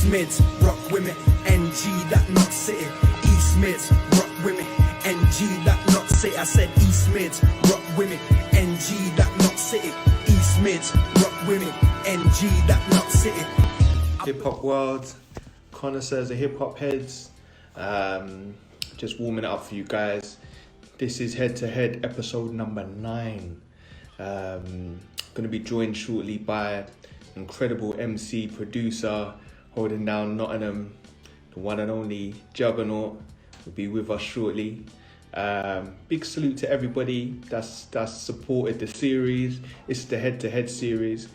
East Mids, rock with me, NG, that not city. East Mids, rock with me, NG, that not city. I said East Mids, rock with me, NG, that not city. East Mids, rock with me, NG, that not city. Hip hop world, connoisseurs of hip hop heads, just warming it up for you guys. This is Head to Head episode number 9. Going to be joined shortly by incredible Emcee producer holding down Nottingham, the one and only Juga-Naut will be with us shortly. Big salute to everybody that's supported the series. It's the Head to Head series.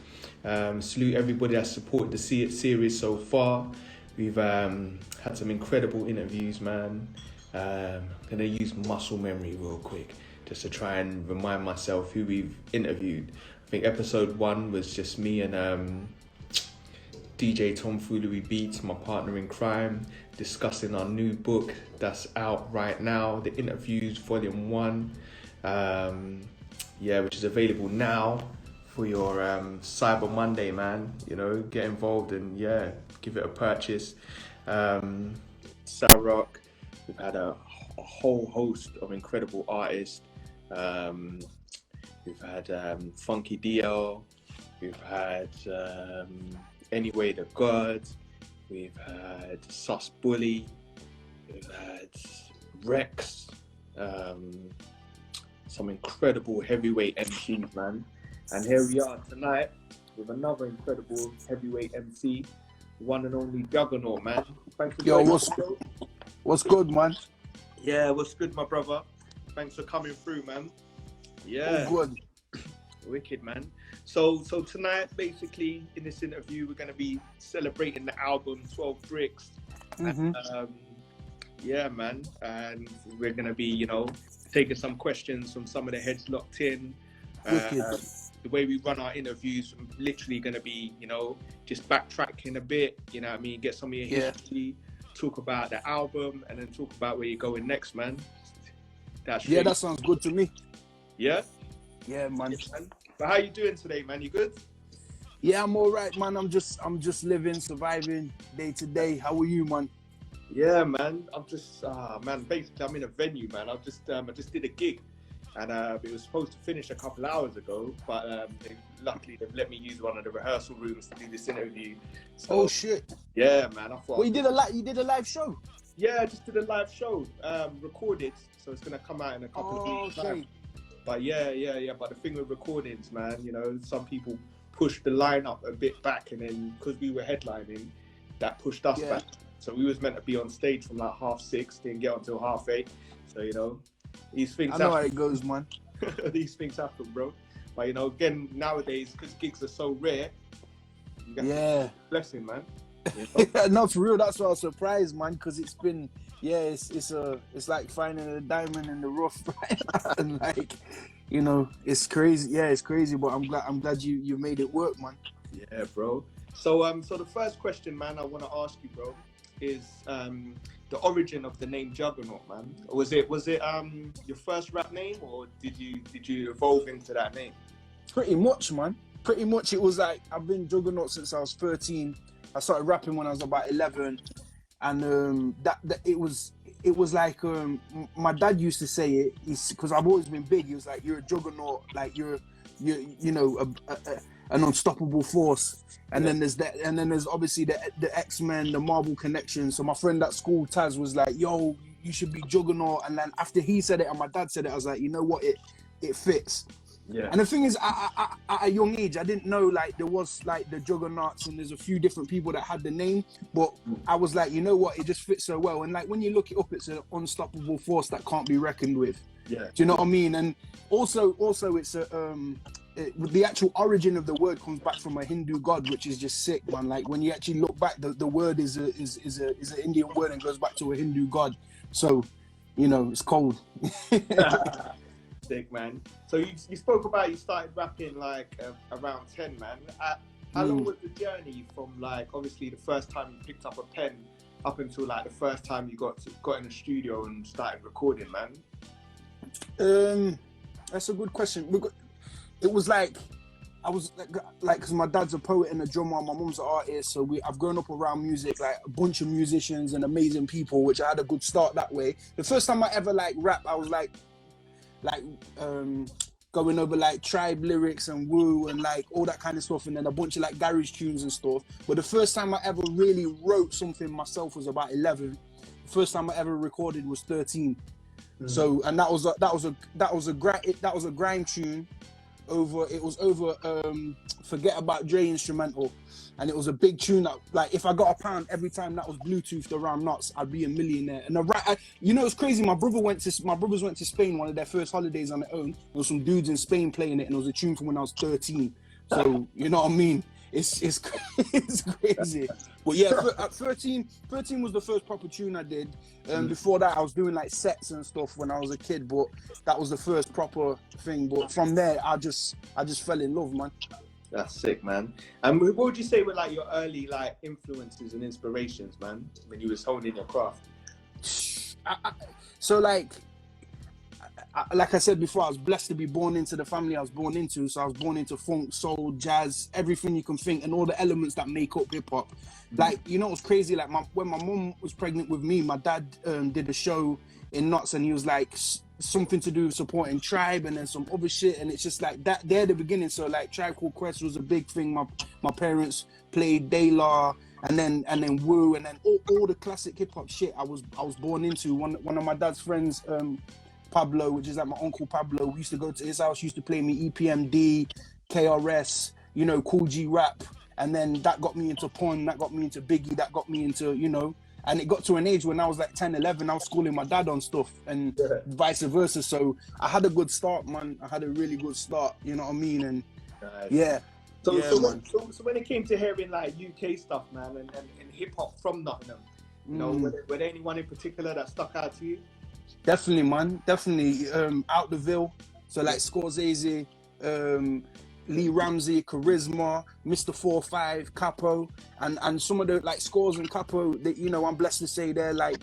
Salute everybody that's supported the series so far. We've had some incredible interviews, man. Gonna use muscle memory real quick just to try and remind myself who we've interviewed. I think episode 1 was just me and DJ Tomfoolery Beats, my partner in crime, discussing our new book that's out right now, The Interviews Volume 1, which is available now for your Cyber Monday, man. You know, get involved and give it a purchase. Rock, we've had a whole host of incredible artists. We've had Funky DL, we've had Anyway the Gods, we've had Sus Bully, we've had Rex, some incredible heavyweight MCs, man. And here we are tonight with another incredible heavyweight MC, one and only Juganaut, man. Thanks for Yo, what's good, man? Yeah, what's good, my brother? Thanks for coming through, man. Yeah. All good. Wicked, man. So tonight, basically, in this interview, we're going to be celebrating the album 12 Bricks. Mm-hmm. And, man. And we're going to be, taking some questions from some of the heads locked in. The way we run our interviews, I'm literally going to be, just backtracking a bit, get some of your history, talk about the album, and then talk about where you're going next, man. That sounds good to me. Yeah? Yeah, man. But how you doing today, man? You good? Yeah, I'm all right, man. I'm just living, surviving day to day. How are you, man? Yeah, man. I'm just, basically I'm in a venue, man. I just did a gig. And it was supposed to finish a couple hours ago, but luckily they've let me use one of the rehearsal rooms to do this interview. So, oh shit! Yeah, man. I thought. Well, you did a live show. Yeah, I just did a live show, recorded, so it's gonna come out in a couple of weeks. Okay. But yeah. But the thing with recordings, man, some people pushed the lineup a bit back, and then because we were headlining, that pushed us back. So we was meant to be on stage from like 6:30, didn't get until 8:30. So these things. I know how it goes, man. These things happen, bro. But again, nowadays, because gigs are so rare, you got blessing, man. No, for real, that's why I was surprised, man, because it's been, it's like finding a diamond in the rough, right? And like, it's crazy. Yeah, it's crazy, but I'm glad you made it work, man. Yeah, bro. So the first question, man, I want to ask you, bro, is the origin of the name Juganaut, man. Was it your first rap name, or did you evolve into that name? Pretty much, man. Pretty much, it was like I've been Juganaut since I was 13. I started rapping when I was about 11, and that it was like my dad used to say it. Because I've always been big. He was like, "You're a Juggernaut, like you're an unstoppable force." And then there's that, and then there's obviously the X-Men, the Marvel connection. So my friend at school, Taz, was like, "Yo, you should be Juggernaut." And then after he said it and my dad said it, I was like, you know what, it fits. Yeah. And the thing is, I, at a young age, I didn't know like there was like the Juggernauts, and there's a few different people that had the name, but I was like, you know what, it just fits so well. And like when you look it up, it's an unstoppable force that can't be reckoned with. Yeah. Do you know what I mean? And also it's the actual origin of the word comes back from a Hindu god, which is just sick, man. Like when you actually look back, the word is an Indian word and goes back to a Hindu god. So, it's cold. Sick, man. So you spoke about you started rapping like around 10, man. How long was the journey from like obviously the first time you picked up a pen up until like the first time you got in the studio and started recording, man? That's a good question. It was like I was like, because my dad's a poet and a drummer, my mum's an artist, so I've grown up around music, like a bunch of musicians and amazing people, which I had a good start that way. The first time I ever like rap, I was like going over like Tribe lyrics and Woo and like all that kind of stuff, and then a bunch of like garage tunes and stuff. But the first time I ever really wrote something myself was about 11. The first time I ever recorded was 13. So, and that was a grime tune. It was over Forget About Dre instrumental, and it was a big tune that, like, if I got £1 every time that was Bluetoothed around nuts, I'd be a millionaire. And you know, it's crazy. My brothers went to Spain, one of their first holidays on their own. There was some dudes in Spain playing it, and it was a tune from when I was 13. So you know what I mean? It's crazy. But yeah, at 13 was the first proper tune I did. Before that, I was doing like sets and stuff when I was a kid, but that was the first proper thing. But from there, I just fell in love, man. That's sick, man. And what would you say were like your early like influences and inspirations, man, when you was honing your craft? So like I said before, I was blessed to be born into the family I was born into. So I was born into funk, soul, jazz, everything you can think, and all the elements that make up hip hop. Like, you know, it was crazy. Like when my mum was pregnant with me, my dad did a show in Notts, and he was like something to do with supporting Tribe and then some other shit. And it's just like that. They're the beginning. So like Tribe Called Quest was a big thing. My parents played De La, and then Woo, and then all the classic hip hop shit I was born into. One of my dad's friends, Pablo, which is like my uncle Pablo, we used to go to his house, used to play me EPMD, KRS, you know, Cool G rap, and then that got me into Pun, that got me into Biggie, that got me into, you know, and it got to an age when I was like 10, 11, I was schooling my dad on stuff, and vice versa. So I had a good start, man. I had a really good start, you know what I mean? And nice. So when it came to hearing like UK stuff, man, and hip hop from Nottingham, you know, were there anyone in particular that stuck out to you? Definitely, man. Definitely. Out the Ville. So like Scorsese, Lee Ramsey, Charisma, Mr. 4-5, Capo, and some of the like Scores and Capo that, you know, I'm blessed to say they're like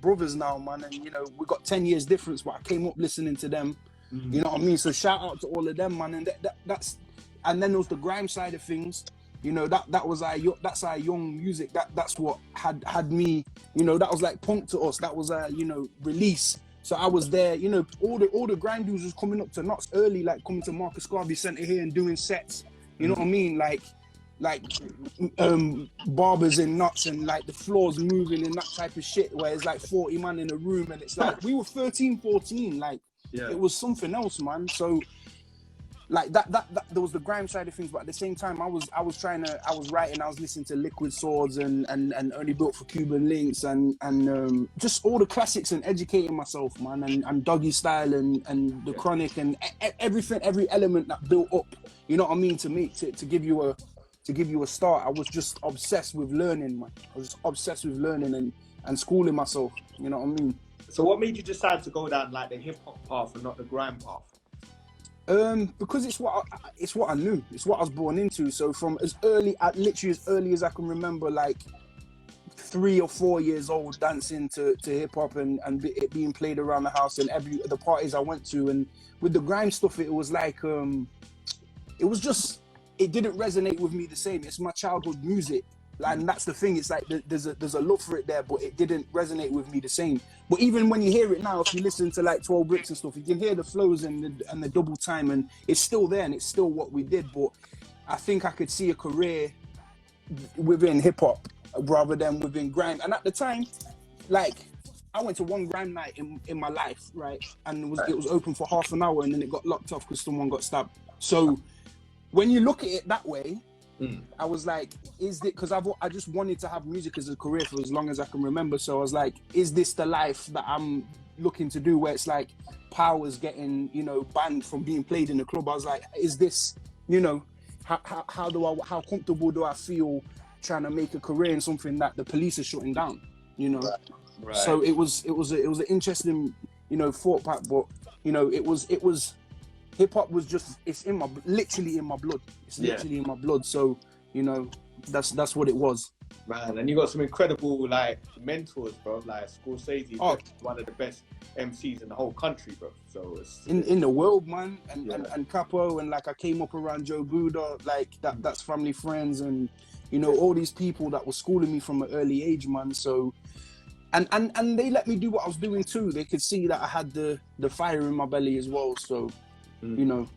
brothers now, man. And you know, we got 10 years difference, but I came up listening to them. You know what I mean? So shout out to all of them, man. And that's, and then there was the grime side of things. You know, that's our young music. That's what had me, you know, that was like punk to us. That was you know, release. So I was there, you know, all the grind dudes was coming up to Knots early, like coming to Marcus Garvey Centre here and doing sets. You know what I mean? Like barbers in Knots and like the floors moving and that type of shit, where it's like 40 man in a room, and it's like we were 13, 14, like it was something else, man. So like that there was the grime side of things, but at the same time I was writing, I was listening to Liquid Swords and Only Built for Cuban Links and just all the classics, and educating myself, man, and Doggy Style and the Chronic and everything, every element that built up, you know what I mean, to give you a start. I was just obsessed with learning, man. I was obsessed with learning and schooling myself, you know what I mean. So what made you decide to go down like the hip hop path and not the grime path? Because it's what I knew. It's what I was born into. So from literally as early as I can remember, like 3 or 4 years old, dancing to hip hop and it being played around the house and the parties I went to. And with the grime stuff, it was like it didn't resonate with me the same. It's my childhood music. And that's the thing. It's like there's a love for it there, but it didn't resonate with me the same. But even when you hear it now, if you listen to like 12 Bricks and stuff, you can hear the flows and the double time, and it's still there and it's still what we did. But I think I could see a career within hip hop rather than within grime. And at the time, like I went to one grime night in my life, right? And it was open for half an hour, and then it got locked off because someone got stabbed. So when you look at it that way, I was like, is it because I just wanted to have music as a career for as long as I can remember. So I was like, is this the life that I'm looking to do, where it's like Power's getting, you know, banned from being played in the club? I was like, is this, you know, how comfortable do I feel trying to make a career in something that the police are shutting down, you know? Right. So it was an interesting, you know, thought pack, but you know, it was hip hop was just, it's literally in my blood. It's literally in my blood. So, you know, that's what it was. Man, and you got some incredible like mentors, bro. Like Scorsese is Oh. definitely one of the best MCs in the whole country, bro. So it's in the world, man, and, Yeah. and Capo, and like I came up around Joe Buddha, like that's family friends, and you know all these people that were schooling me from an early age, man. So and they let me do what I was doing too. They could see that I had the fire in my belly as well. So you know,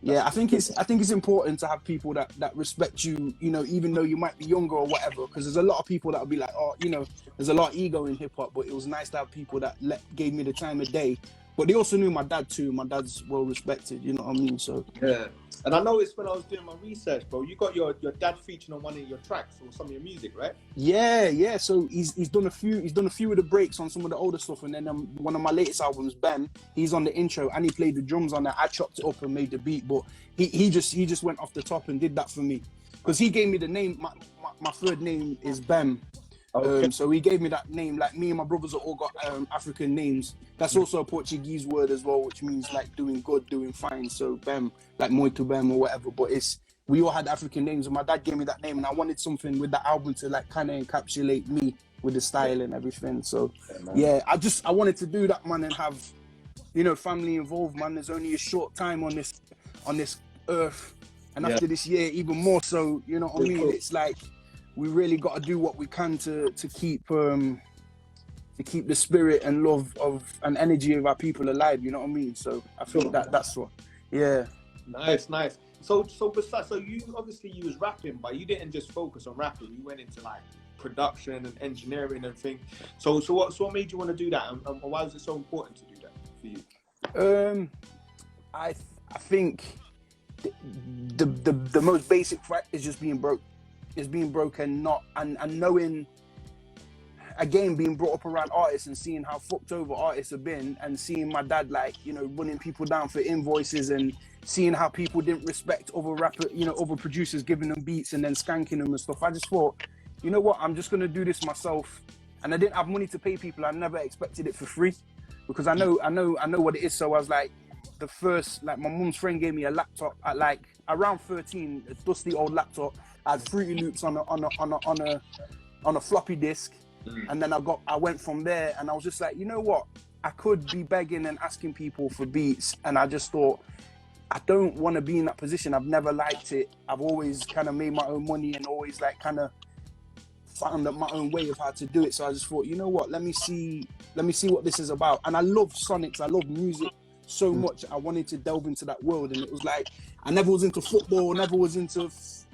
yeah, I think it's important to have people that respect you, you know, even though you might be younger or whatever, because there's a lot of people that will be like, oh, you know, there's a lot of ego in hip hop, but it was nice to have people that gave me the time of day. But they also knew my dad too. My dad's well respected, you know what I mean? So yeah. And I noticed when I was doing my research, bro, you got your dad featured on one of your tracks or some of your music, right? yeah. So he's done a few of the breaks on some of the older stuff, and then one of my latest albums, Ben, he's on the intro and he played the drums on that. I chopped it up and made the beat, but he just went off the top and did that for me because he gave me the name. My third name is Ben. Okay. So he gave me that name. Like me and my brothers are all got African names. That's also a Portuguese word as well, which means like doing good, doing fine. So Bem, like muito bem or whatever. But we all had African names, and my dad gave me that name, and I wanted something with the album to like kind of encapsulate me with the style and everything. So yeah, I wanted to do that, man, and have, you know, family involved, man. There's only a short time on this earth, and after this year, even more so. You know what I mean? It's like we really got to do what we can to keep the spirit and love of and energy of our people alive. You know what I mean? So I think that's what. Yeah. Nice. So besides, so you obviously you was rapping, but you didn't just focus on rapping. You went into like production and engineering and things. So what made you want to do that, and why was it so important to do that for you? I think the most basic fact is just being broke. Is being broken, and knowing, again, being brought up around artists and seeing how fucked over artists have been, and seeing my dad, like, you know, running people down for invoices, and seeing how people didn't respect other other producers giving them beats and then skanking them and stuff. I just thought, you know what, I'm just gonna do this myself. And I didn't have money to pay people. I never expected it for free, because I know what it is. So I was like, my mum's friend gave me a laptop at like around 13, a dusty old laptop. I had Fruity Loops on a floppy disk, and then I went from there, and I was just like, you know what, I could be begging and asking people for beats, and I just thought, I don't want to be in that position. I've never liked it. I've always kind of made my own money and always like kind of found my own way of how to do it. So I just thought, you know what, let me see what this is about. And I love sonics, I love music so much. I wanted to delve into that world, and it was like, I never was into football, never was into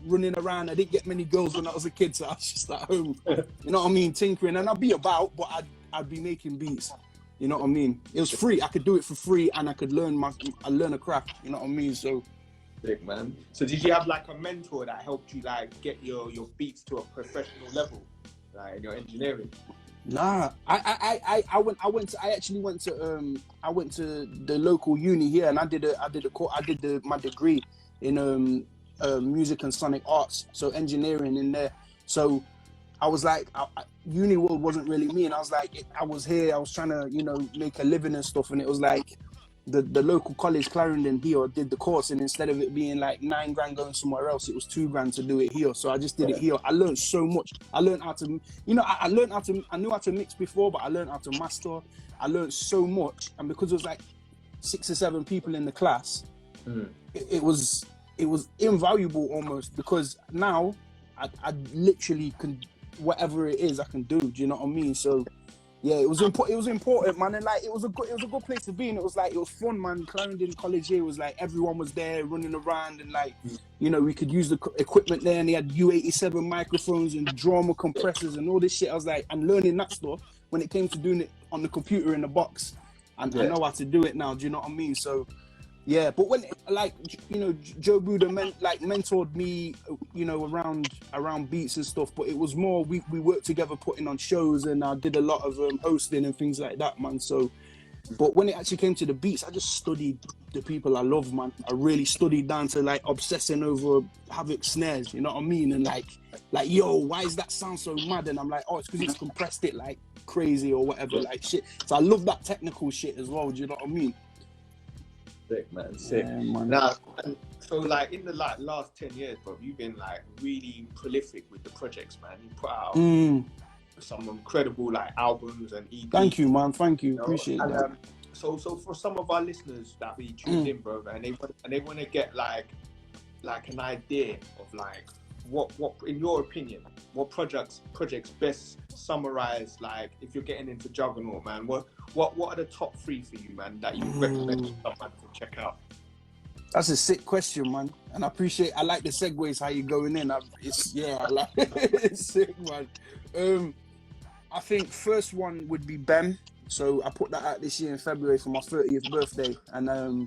running around. I didn't get many girls when I was a kid, so I was just at home, you know what I mean, tinkering. And I'd be about, but I'd be making beats, you know what I mean. It was free. I could do it for free, and I could learn a craft, you know what I mean. So Big man. So did you have like a mentor that helped you like get your beats to a professional level, like in your engineering? Nah, I went to the local uni here, and I did my degree in music and sonic arts, so engineering in there. So I was like, uni world wasn't really me, and I was like, I was here, I was trying to, you know, make a living and stuff, and it was like the local college, Clarendon here, did the course, and instead of it being like $9,000 going somewhere else, it was $2,000 to do it here. So I just did it here. I learned so much. I learned how to, you know, I knew how to mix before, but I learned how to master. I learned so much, and because it was like 6 or 7 people in the class, it was invaluable almost, because now I literally can, whatever it is I can do. Do you know what I mean? So yeah, it was important, man, and like it was a good place to be, and it was fun, man. Clarendon College here was like, everyone was there running around, and like, you know, we could use the equipment there, and they had U87 microphones and drama compressors and all this shit. I was like, and learning that stuff when it came to doing it on the computer in the box, and I know how to do it now. Do you know what I mean? So yeah, but when, like, you know, Joe Buddha mentored me, you know, around beats and stuff, but it was more, we worked together putting on shows, and I did a lot of hosting and things like that, man. So, but when it actually came to the beats, I just studied the people I love, man. I really studied down to like obsessing over Havoc snares, you know what I mean? And like, yo, why is that sound so mad? And I'm like, oh, it's because he's compressed it like crazy or whatever, like shit. So I love that technical shit as well, do you know what I mean? Sick, man, sick. Yeah, man. Now, and so like in the like last 10 years, bro, you've been like really prolific with the projects, man. You put out some incredible like albums and EPs. Thank you, man. Thank you. You know? Appreciate and, that. So for some of our listeners that we tuned in, bro, and they want to get like an idea of like what in your opinion, what projects best summarize, like if you're getting into Juggernaut, man, what are the top 3 for you, man, that you recommend someone to check out? That's a sick question, man, and I like the segues how you going in. I like it's sick, man. I think first one would be Bem. So I put that out this year in February for my 30th birthday, and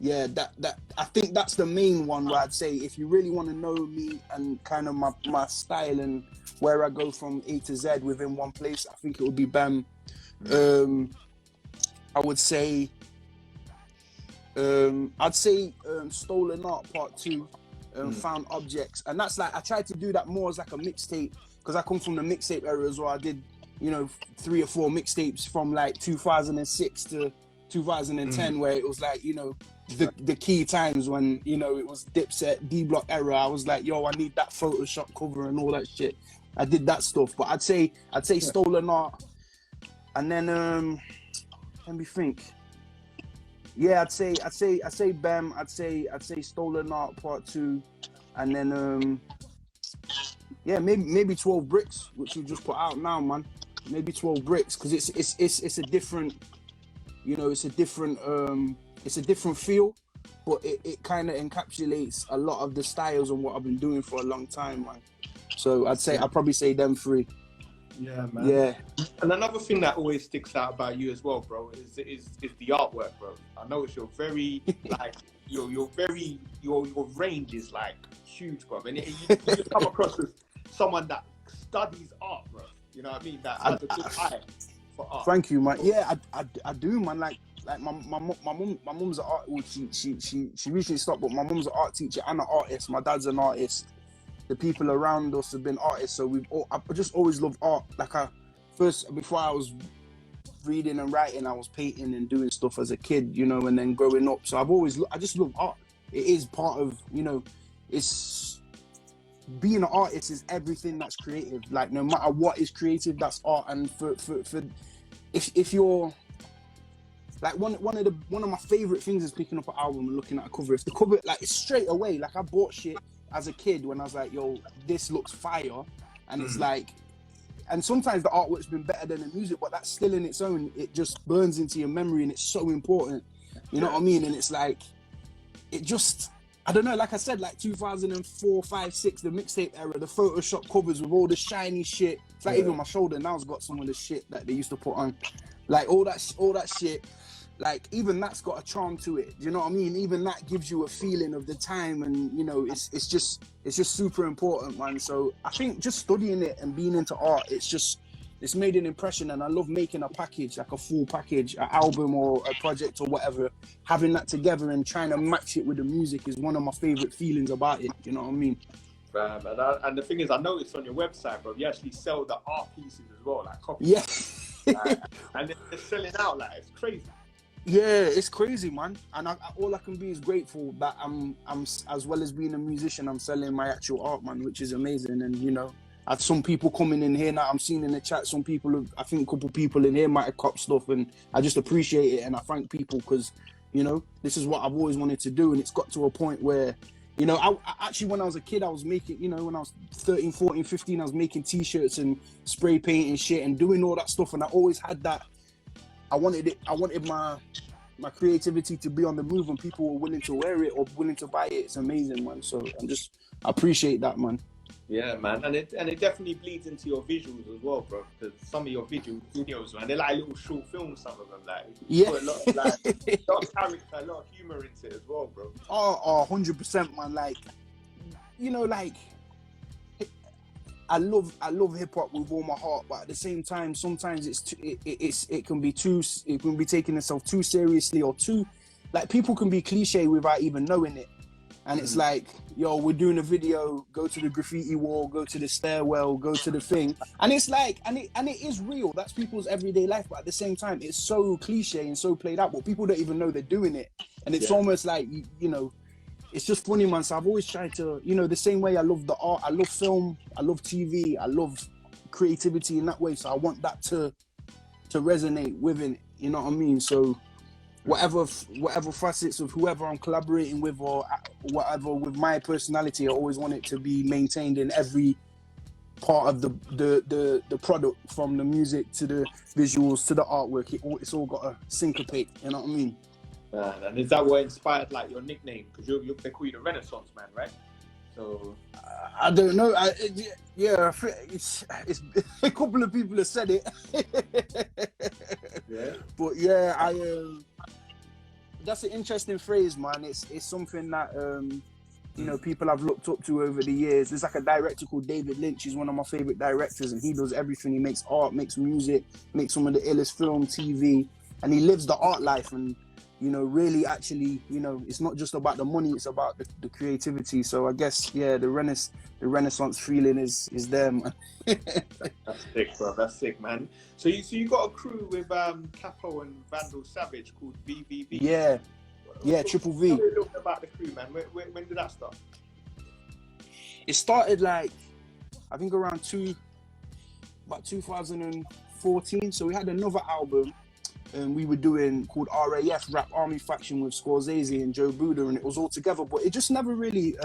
that I think that's the main one where I'd say if you really want to know me and kind of my style and where I go from A to Z within one place, I think it would be Bem. I would say Stolen Art Part 2, Found Objects, and that's like I tried to do that more as like a mixtape because I come from the mixtape era as well. I did 3 or 4 mixtapes from like 2006 to 2010 where it was like the key times when it was Dipset D-Block era. I was like, yo, I need that Photoshop cover and all that shit. I did that stuff, but I'd say Stolen Art, and then let me think. Yeah, I'd say Bem. I'd say Stolen Art Part 2, and then maybe 12 Bricks, which we just put out now, man. Maybe 12 Bricks, because it's a different, it's a different feel, but it kind of encapsulates a lot of the styles and what I've been doing for a long time, man. So I'd probably say them 3. Yeah, man. Yeah. And another thing that always sticks out about you as well, bro, is the artwork, bro. I notice you're very like your range is like huge, bro, and you just come across as someone that studies art, bro. You know what I mean? That has a good eye for art. Thank you, man. Yeah, I do, man. Like my mum's an art. Well, she recently stopped, but my mum's an art teacher and an artist. My dad's an artist. The people around us have been artists, so I just always loved art. Like before I was reading and writing, I was painting and doing stuff as a kid, and then growing up. So I just love art. It is part of, it's being an artist is everything that's creative. Like no matter what is creative, that's art. And for if you're like one of my favorite things is picking up an album and looking at a cover. If the cover, like, it's straight away, like I bought shit as a kid when I was like, yo, this looks fire, and it's like, and sometimes the artwork's been better than the music, but that's still in its own, it just burns into your memory and it's so important, you know what I mean? And it's like, it just, I don't know, like I said, like 2004, 5, 6, the mixtape era, the Photoshop covers with all the shiny shit. It's like even my shoulder now's got some of the shit that they used to put on, like all that shit. Like even that's got a charm to it. Do you know what I mean? Even that gives you a feeling of the time, and it's just super important, man. So I think just studying it and being into art, it's made an impression, and I love making a package, like a full package, an album or a project or whatever. Having that together and trying to match it with the music is one of my favorite feelings about it. You know what I mean? And the thing is, I noticed on your website, bro, you actually sell the art pieces as well, like copies. Yeah. And they're selling out, like it's crazy. Yeah, it's crazy, man. And all I can be is grateful that I'm as well as being a musician, I'm selling my actual art, man, which is amazing. And I had some people coming in here now. I'm seeing in the chat some people. I think a couple people in here might have copped stuff, and I just appreciate it. And I thank people because this is what I've always wanted to do, and it's got to a point where I actually, when I was a kid, I was making, when I was 13, 14, 15, I was making t-shirts and spray painting shit and doing all that stuff, and I always had that. I wanted my creativity to be on the move, and people were willing to wear it or willing to buy it. It's amazing, man. So I appreciate that, man. Yeah, man, and it definitely bleeds into your visuals as well, bro. Because some of your videos, man, they're like little short films. Some of them, like, put a lot of character, a lot of humor into it as well, bro. Oh, 100%, man. Like, like, I love hip hop with all my heart, but at the same time, sometimes it can be taking itself too seriously, or too, like, people can be cliche without even knowing it. And it's like, yo, we're doing a video, go to the graffiti wall, go to the stairwell, go to the thing. And it's like, and it is real. That's people's everyday life. But at the same time, it's so cliche and so played out, but people don't even know they're doing it. And it's almost like, you know, it's just funny, man. So I've always tried to, you know, the same way I love the art, I love film, I love TV, I love creativity in that way. So I want that to resonate within it, you know what I mean? So whatever facets of whoever I'm collaborating with or whatever with my personality, I always want it to be maintained in every part of the product, from the music to the visuals to the artwork. It's all got to syncopate, you know what I mean? And is that what inspired like your nickname? Because they call you the Renaissance Man, right? So I don't know. It's a couple of people have said it. Yeah. But yeah, that's an interesting phrase, man. It's something that you know, people I've looked up to over the years. There's like a director called David Lynch. He's one of my favorite directors, and he does everything. He makes art, makes music, makes some of the illest film, TV, and he lives the art life. And you know, really, actually, you know, it's not just about the money; it's about the creativity. So I guess, yeah, the Renaissance feeling is there, man. That's sick, bro. That's sick, man. So you got a crew with Capo and Vandal Savage called VVV. Yeah, Triple V. Tell me a little bit about the crew, man. When did that start? It started like, I think around 2014. So we had another album. We were doing called RAF, Rap Army Faction, with Scorsese and Joe Buddha, and it was all together, but it just never really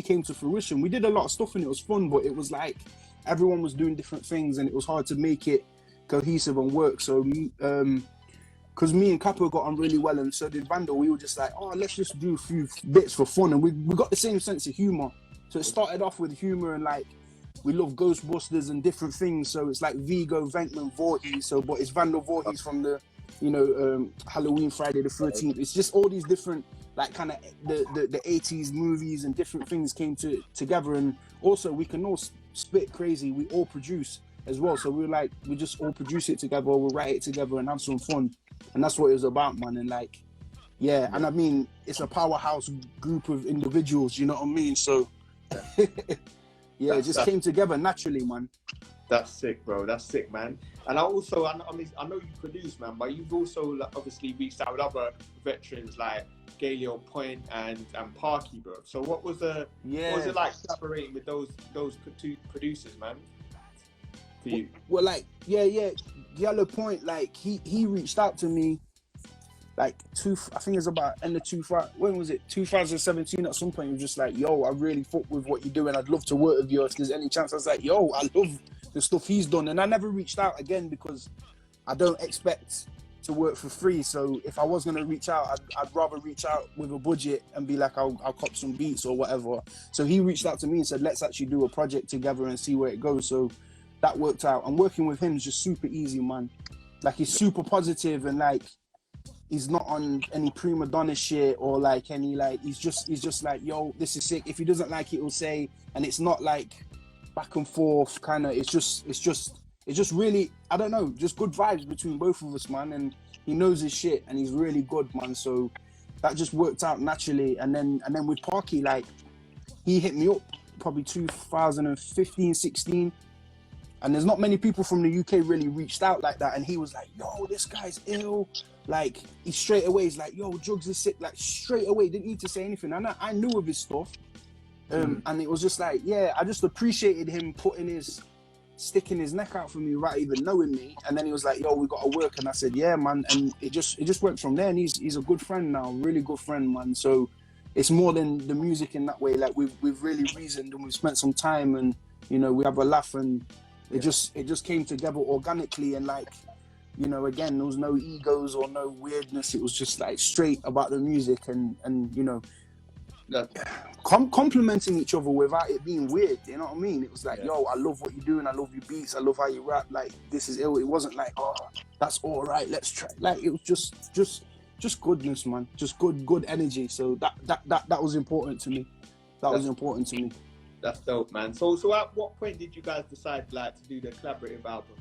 came to fruition. We did a lot of stuff and it was fun, but it was like everyone was doing different things and it was hard to make it cohesive and work. So because me and Capo got on really well, and so did Vandal, we were just like, oh, let's just do a few bits for fun, and we got the same sense of humor. So it started off with humor, and like, we love Ghostbusters and different things. So it's like Vigo, Venkman, Voorhees. So, but it's Vandal Voorhees from the, you know, Halloween, Friday the 13th. It's just all these different, like, kind of the 80s movies and different things came together. And also, we can all spit crazy. We all produce as well. So we're like, we just all produce it together. We'll write it together and have some fun. And that's what it was about, man. And like, yeah. And I mean, it's a powerhouse group of individuals. You know what I mean? So. Yeah, it just came together naturally, man. That's sick, bro. That's sick, man. And I know you produce, man, but you've also like, obviously reached out with other veterans like Galileo Point and Parky, bro. So what was it like collaborating with those two producers, man? For you? Well, like, yeah, Galileo Point, like he reached out to me. Like I think it's about end of 2017 at some point. He was just like, yo, I really fuck with what you're doing. I'd love to work with you if there's any chance. I was like, yo, I love the stuff he's done. And I never reached out again because I don't expect to work for free. So if I was going to reach out, I'd rather reach out with a budget and be like, I'll cop some beats or whatever. So he reached out to me and said, let's actually do a project together and see where it goes. So that worked out. And working with him is just super easy, man. Like, he's super positive, and like, he's not on any prima donna shit or like any, like, he's just like, yo, this is sick. If he doesn't like it, he'll say, and it's not like back and forth kind of, it's just really, I don't know, just good vibes between both of us, man. And he knows his shit and he's really good, man. So that just worked out naturally. And then with Parky, like, he hit me up probably 2015, 16. And there's not many people from the UK really reached out like that. And he was like, yo, this guy's ill. Like, he straight away is like, yo, Jugs is sick. Like, straight away, didn't need to say anything. And I knew of his stuff. And it was just like, yeah, I just appreciated him sticking his neck out for me without even knowing me. And then he was like, yo, we got to work. And I said, yeah, man. And it just worked from there. And he's a good friend now, really good friend, man. So it's more than the music in that way. Like, we've really reasoned and we've spent some time, and, you know, we have a laugh, and it just came together organically. And like, you know, again, there was no egos or no weirdness. It was just like straight about the music and you know, complimenting each other without it being weird. You know what I mean? It was like, yo, I love what you're doing. I love your beats. I love how you rap. Like, this is ill. It wasn't like, oh, that's all right, let's try. Like, it was just goodness, man. Just good energy. So that was important to me. That was important to me. That's dope, man. So at what point did you guys decide like to do the collaborative album?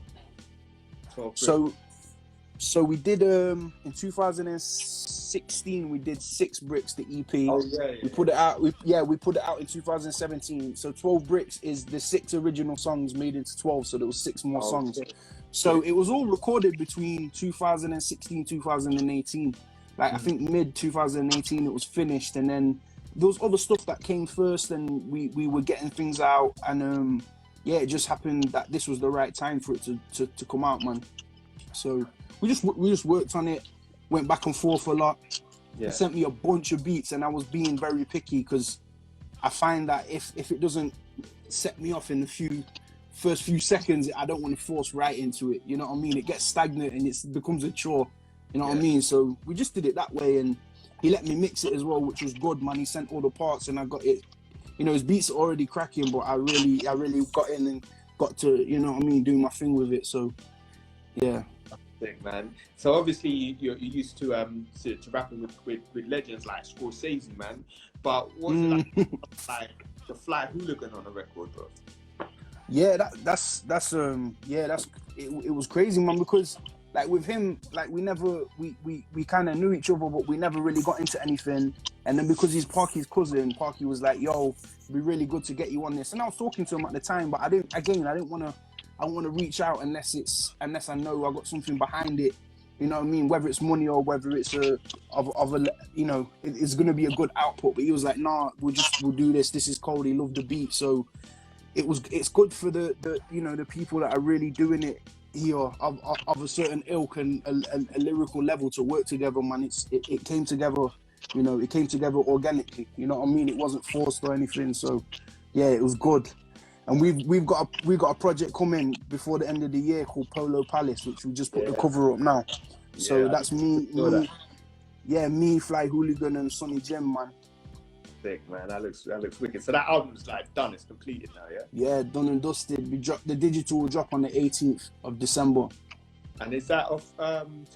So we did in 2016 we did 6 Bricks, the EP. Oh yeah. We put it out. We put it out in 2017. So 12 Bricks is the 6 original songs made into 12. So there was 6 more songs. Okay. So it was all recorded between 2016 2018. Like I think mid 2018 it was finished, and then there was other stuff that came first, and we were getting things out, and yeah, it just happened that this was the right time for it to come out, man. So we just worked on it, went back and forth a lot. Yeah. He sent me a bunch of beats, and I was being very picky because I find that if it doesn't set me off in the first few seconds, I don't want to force right into it. You know what I mean? It gets stagnant and it becomes a chore. You know what I mean? So we just did it that way, and he let me mix it as well, which was good, man. He sent all the parts, and I got it. You know, his beats are already cracking, but I really got in and got to, you know what I mean, do my thing with it. So, yeah. Man. So obviously you're used to rapping with legends like Scorsese, man. But what's it like the fly hooligan on a record, bro? Yeah, it was crazy, man, because like with him, like we kind of knew each other, but we never really got into anything. And then because he's Parky's cousin, Parky was like, "Yo, it'd be really good to get you on this." And I was talking to him at the time, but I didn't want to reach out unless I know I got something behind it. You know what I mean? Whether it's money or whether it's it's gonna be a good output. But he was like, "Nah, we'll do this. This is cold." He loved the beat, so it's good for the people that are really doing it here of a certain ilk and a lyrical level to work together, man. It came together, it came together organically. You know what I mean? It wasn't forced or anything. So yeah, it was good. And we've got a project coming before the end of the year called Polo Palace, which we just put the cover up now. So that's me, Fly Hooligan and Sonny Jim, man. Sick, man. That looks wicked. So that album's like done. It's completed now, yeah. Yeah, done and dusted. The digital will drop on the 18th of December. And is that off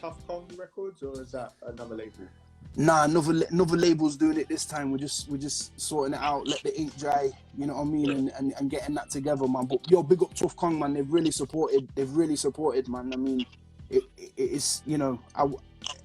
Tough Kong Records or is that another label? Nah, another label's doing it this time. We're just sorting it out, let the ink dry, you know what I mean, and getting that together, man. But yo, big up Tough Kong, man. They've really supported, man. I mean, it's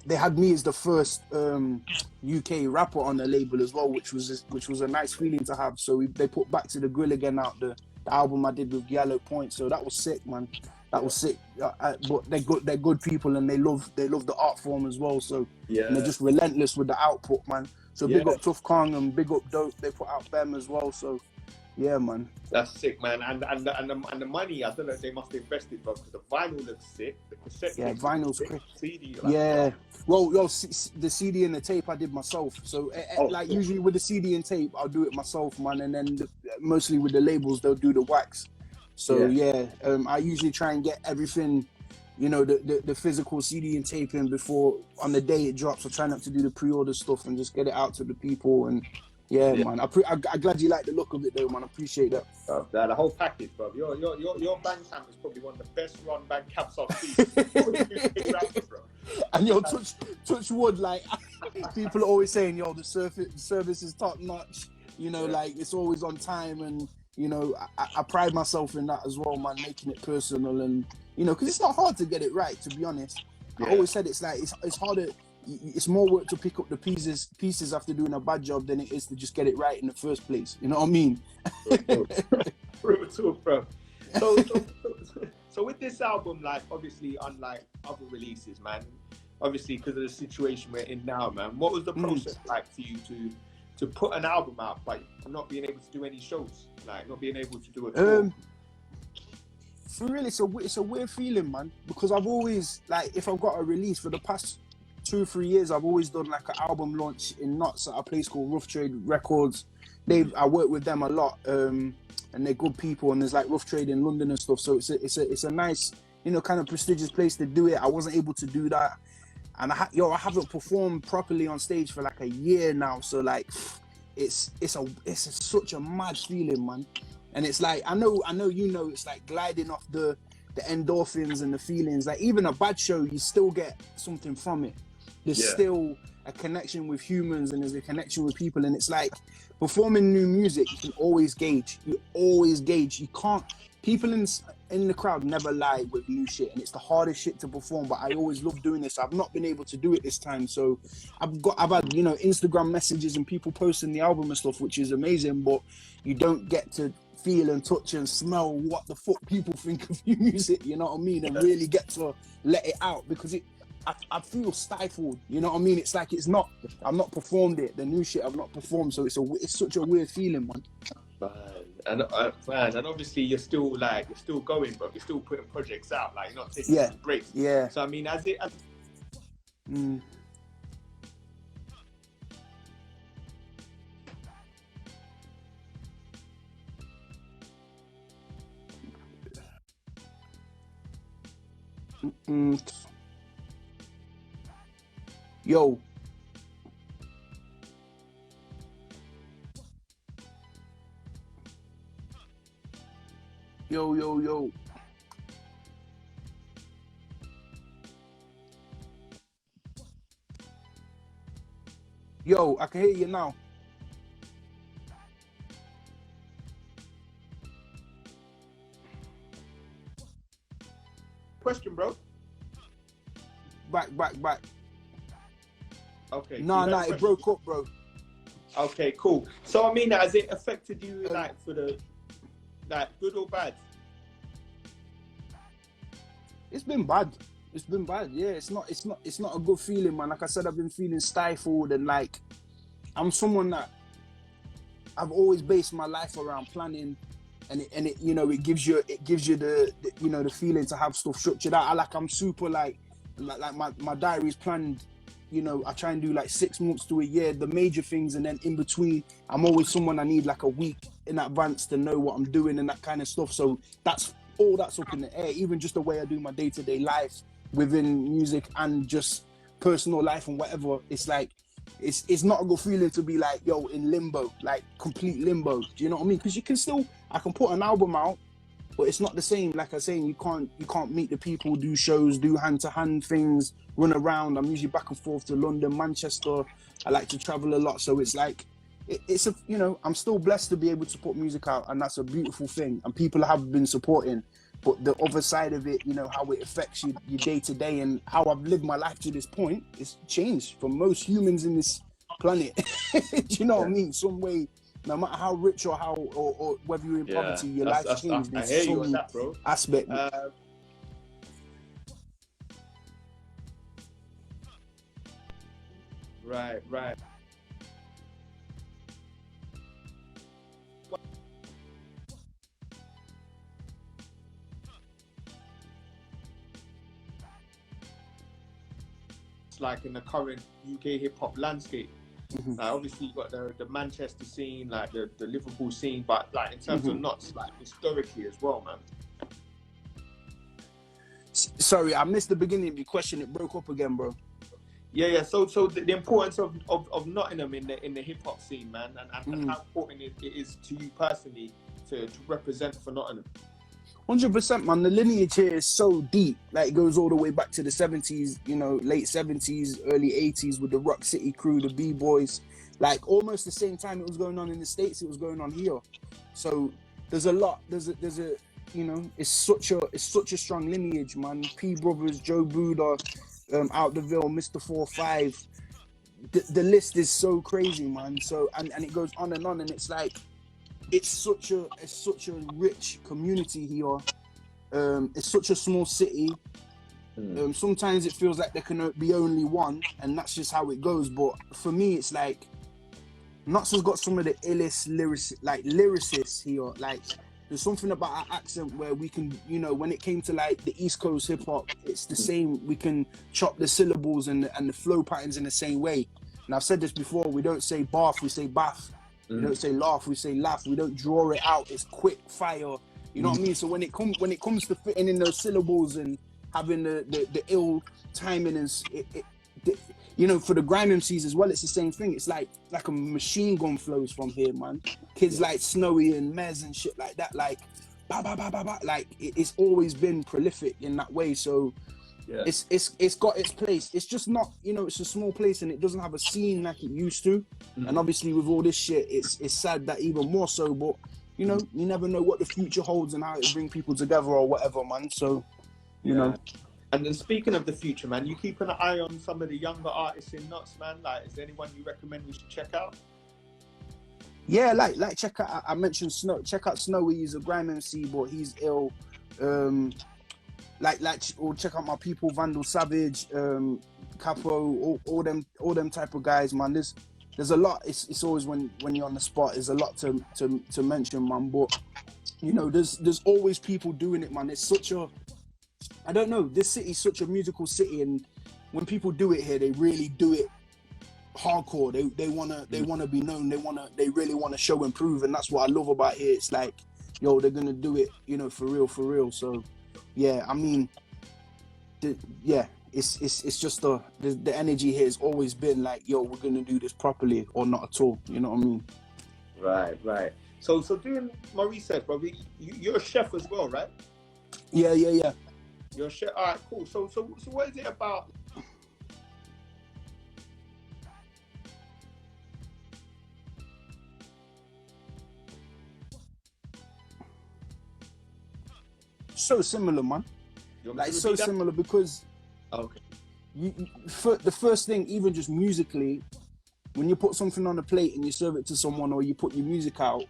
they had me as the first UK rapper on the label as well, which was a nice feeling to have. So they put Back to the Grill Again out, the album I did with Yellow Point. So that was sick, man. That was sick. But they're good people, and they love the art form as well. So and they're just relentless with the output, man. So big up Tough Kong and big up Dope. They put out them as well. So yeah, man. That's sick, man. And the money, I don't know, they must have invested, bro, because the vinyl looks sick. The cassette, vinyl's great. CD, Well, the CD and the tape I did myself. So usually with the CD and tape, I'll do it myself, man. And then mostly with the labels, they'll do the wax. So I usually try and get everything, the physical CD and tape in before on the day it drops. I try not to do the pre-order stuff and just get it out to the people. And man, I'm glad you like the look of it though, man. I appreciate that. The whole package, bro. Your Bandcamp is probably one of the best run Bandcamps I've seen. And yo, touch wood, like people are always saying, yo, the service is top notch. Like it's always on time, and I pride myself in that as well, man. Making it personal, and because it's not hard to get it right, to be honest. I always said it's like it's harder. It's more work to pick up the pieces after doing a bad job than it is to just get it right in the first place. You know what I mean? Real talk, bro. So with this album, like obviously unlike other releases, man, obviously because of the situation we're in now, man, what was the process like for you to put an album out but not being able to do any shows, like not being able to do a tour? For real, it's a weird feeling, man, because I've always, like, if I've got a release for the past 2 or 3 years, I've always done like an album launch in Notts at a place called Rough Trade Records. I work with them a lot, and they're good people, and there's like Rough Trade in London and stuff. So it's a nice, kind of prestigious place to do it. I wasn't able to do that, and I haven't performed properly on stage for like a year now. So like, it's such a mad feeling, man. And it's like, I know, it's like gliding off the endorphins and the feelings. Like even a bad show, you still get something from it. There's still a connection with humans, and there's a connection with people. And it's like performing new music, you can always gauge. You can't, people in the crowd never lie with new shit, and it's the hardest shit to perform, but I always love doing this. I've not been able to do it this time, so I've had, you know, Instagram messages and people posting the album and stuff, which is amazing, but you don't get to feel and touch and smell what the fuck people think of your music, you know what I mean, and really get to let it out, because I feel stifled, you know what I mean. It's like I've not performed it, the new shit I've not performed, so it's such a weird feeling, man. And obviously you're still going, bro. You're still putting projects out, like you're not taking breaks. Yeah. So I mean, Yo. Yo. Yo, I can hear you now. question, bro. Back. Okay. Nah, it broke up, bro. Okay, cool. So I mean, has it affected you for the good or bad? It's been bad. Yeah, it's not a good feeling, man. Like I said, I've been feeling stifled, and like I'm someone that I've always based my life around planning, and it you know, it gives you the you know, the feeling to have stuff structured out. I'm super like my diary's planned. You know, I try and do like 6 months to a year, the major things, and then in between, I'm always someone I need like a week in advance to know what I'm doing and that kind of stuff. So that's up in the air. Even just the way I do my day-to-day life within music and just personal life and whatever. It's like it's not a good feeling to be like, yo, in limbo, like complete limbo. Do you know what I mean? Because I can put an album out, but it's not the same. Like I was saying, you can't meet the people, do shows, do hand-to-hand things, run around. I'm usually back and forth to London, Manchester. I like to travel a lot, so it's like it's a, you know, I'm still blessed to be able to put music out, and that's a beautiful thing. And people have been supporting, but the other side of it, you know, how it affects you, your day to day, and how I've lived my life to this point, it's changed for most humans in this planet. Do you know what I mean? Some way. No matter how rich or or whether you're in poverty, your life's changed. I hear you on that, bro. Aspect. Right. It's like in the current UK hip hop landscape. Mm-hmm. Like obviously you've got the Manchester scene, like the Liverpool scene, but like in terms of knots, like historically as well, man. Sorry, I missed the beginning of your question. It broke up again, bro. Yeah. So the importance of Nottingham in the hip hop scene, man, and how important it is to you personally to represent for Nottingham. 100%, man. The lineage here is so deep. Like, it goes all the way back to the 70s, you know, late 70s, early 80s with the Rock City crew, the B-Boys. Like, almost the same time it was going on in the States, it was going on here. So there's a lot. There's a you know, it's such a strong lineage, man. P Brothers, Joe Buddha, Out the Ville, Mr. 4-5. The list is so crazy, man. So and it goes on, and it's like, it's such a rich community here. It's such a small city. Sometimes it feels like there can be only one, and that's just how it goes. But for me, it's like Nuts has got some of the illest lyricists here. Like, there's something about our accent where we can, you know, when it came to like the East Coast hip hop, it's the same. We can chop the syllables and the flow patterns in the same way. And I've said this before, we don't say bath, we say bath. We don't say laugh, we say laugh. We don't draw it out. It's quick fire. You know what I mean? So when it comes to fitting in those syllables and having the ill timing and you know, for the grime MCs as well, it's the same thing. It's like a machine gun flows from here, man. Kids like Snowy and Mez and shit like that, like ba ba ba ba ba. Like it's always been prolific in that way. So it's got its place. It's just not, you know, it's a small place and it doesn't have a scene like it used to. And obviously with all this shit, it's sad that even more so. But you know, you never know what the future holds and how it bring people together or whatever, man. So, you know. And then speaking of the future, man, you keeping an eye on some of the younger artists in Nots, man? Like, is there anyone you recommend we should check out? Yeah, like check out. I mentioned Snow. Check out Snowy. He's a grime MC, but he's ill. Or check out my people, Vandal Savage, Capo, all them type of guys, man. There's a lot. It's always when you're on the spot, there's a lot to mention, man. But you know, there's always people doing it, man. It's such a, I don't know. This city's such a musical city, and when people do it here, they really do it hardcore. They wanna be known. They really wanna show and prove, and that's what I love about here. It's like, yo, they're gonna do it, you know, for real. So, yeah, I mean, it's just the energy here has always been like, yo, we're gonna do this properly or not at all. You know what I mean? Right. So doing my research, bro, you're a chef as well, right? Yeah. You're a chef. All right, cool. So what is it about? So similar, man. Like, it's so similar because okay. The first thing, even just musically, when you put something on a plate and you serve it to someone or you put your music out,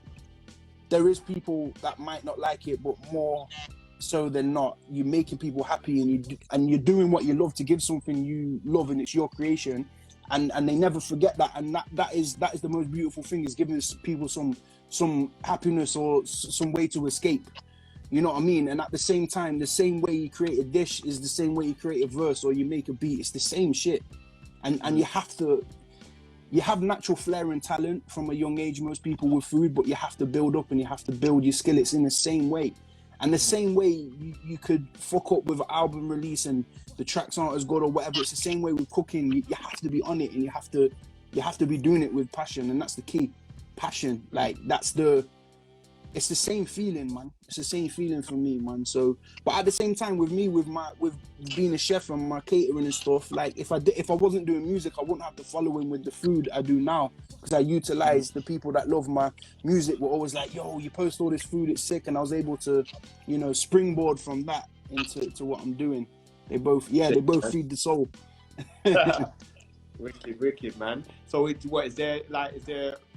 there is people that might not like it, but more so than not, you're making people happy and you're doing what you love to give something you love, and it's your creation, and they never forget that, and that is the most beautiful thing, is giving people some happiness or some way to escape. You know what I mean? And at the same time, the same way you create a dish is the same way you create a verse or you make a beat. It's the same shit. And you have natural flair and talent from a young age, most people with food, but you have to build up and you have to build your skillets in the same way. And the same way you could fuck up with an album release and the tracks aren't as good or whatever, it's the same way with cooking. You have to be on it, and you have to be doing it with passion, and that's the key. Passion. Like, it's the same feeling, man. It's the same feeling for me, man. So, but at the same time, with me, with being a chef and my catering and stuff, like, if I wasn't doing music, I wouldn't have the following with the food I do now, because I utilize the people that love my music were always like, yo, you post all this food, it's sick, and I was able to, you know, springboard from that into what I'm doing. They both feed the soul. Wicked, man. So is there